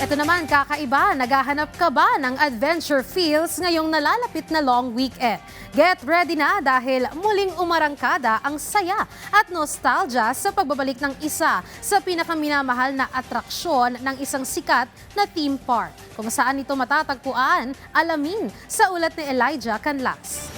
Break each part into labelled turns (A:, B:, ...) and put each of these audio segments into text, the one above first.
A: Ito naman, kakaiba, naghahanap ka ba ng adventure feels ngayong nalalapit na long weekend? Get ready na dahil muling umarangkada ang saya at nostalgia sa pagbabalik ng isa sa pinakaminamahal na atraksyon ng isang sikat na theme park. Kung saan ito matatagpuan, alamin sa ulat ni Elijah Canlas.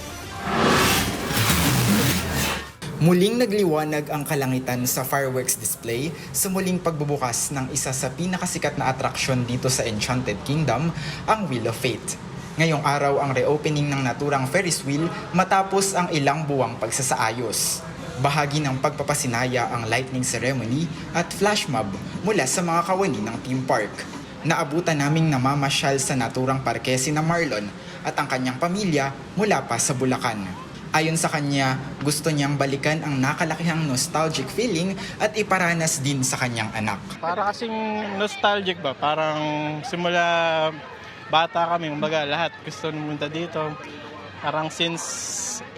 B: Muling nagliwanag ang kalangitan sa fireworks display sa muling pagbubukas ng isa sa pinakasikat na atraksyon dito sa Enchanted Kingdom, ang Wheel of Fate. Ngayong araw ang reopening ng naturang Ferris wheel matapos ang ilang buwang pagsasaayos. Bahagi ng pagpapasinaya ang lightning ceremony at flash mob mula sa mga kawani ng theme park. Naabutan naming namamasyal sa naturang parke sina Marlon at ang kanyang pamilya mula pa sa Bulacan. Ayon sa kanya, gusto niyang balikan ang nakalakihang nostalgic feeling at iparanas din sa kanyang anak.
C: Para kasing nostalgic ba? Parang simula bata kami, kumbaga lahat gusto pumunta dito. Parang since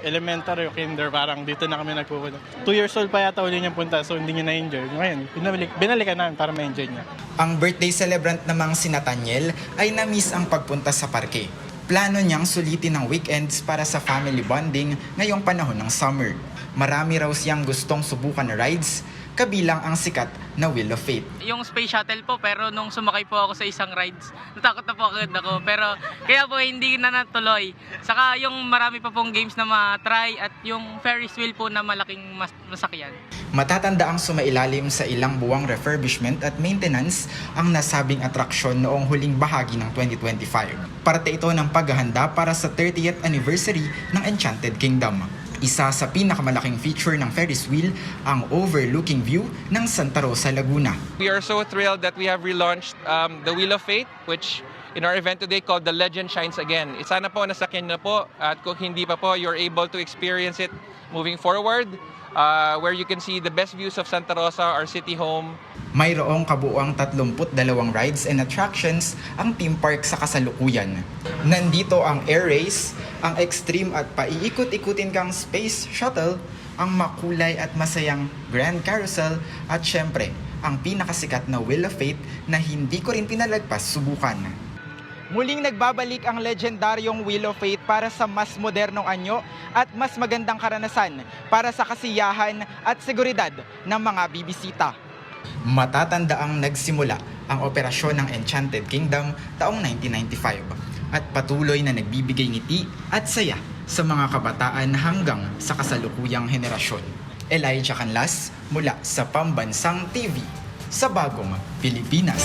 C: elementary o kinder, parang dito na kami nagpupunta. 2 years old pa yata uli niyang punta, so hindi niya na-enjoy. Ngayon, binalikan namin para ma-enjoy niya.
B: Ang birthday celebrant namang si Nathaniel ay na-miss ang pagpunta sa parke. Plano niyang sulitin ang weekends para sa family bonding ngayong panahon ng summer. Marami raw siyang gustong subukan na rides, kabilang ang sikat na Wheel of Fate.
D: Yung space shuttle po, pero nung sumakay po ako sa isang rides, natakot na po agad ako. Pero kaya po hindi na natuloy. Saka yung marami pa pong games na ma-try at yung Ferris wheel po na malaking masakyan.
B: Matatanda ang sumailalim sa ilang buwang refurbishment at maintenance ang nasabing atraksyon noong huling bahagi ng 2025. Parte ito ng paghahanda para sa 30th anniversary ng Enchanted Kingdom. Isa sa pinakamalaking feature ng Ferris wheel ang overlooking view ng Santa Rosa, Laguna.
E: We are so thrilled that we have relaunched the Wheel of Fate, which in our event today called The Legend Shines Again. Sana po nasakyan na po at kung hindi pa po, you're able to experience it moving forward, where you can see the best views of Santa Rosa, our city home.
B: Mayroong kabuuang 32 rides and attractions ang theme park sa kasalukuyan. Nandito ang air race, ang extreme at paiikot-ikutin kang space shuttle, ang makulay at masayang Grand Carousel at syempre, ang pinakasikat na Wheel of Fate na hindi ko rin pinalagpas subukan. Muling nagbabalik ang legendaryong Wheel of Fate para sa mas modernong anyo at mas magandang karanasan para sa kasiyahan at seguridad ng mga bibisita. Matatanda ang nagsimula ang operasyon ng Enchanted Kingdom taong 1995 at patuloy na nagbibigay ngiti at saya sa mga kabataan hanggang sa kasalukuyang henerasyon. Elijah Canlas mula sa Pambansang TV sa Bagong Pilipinas.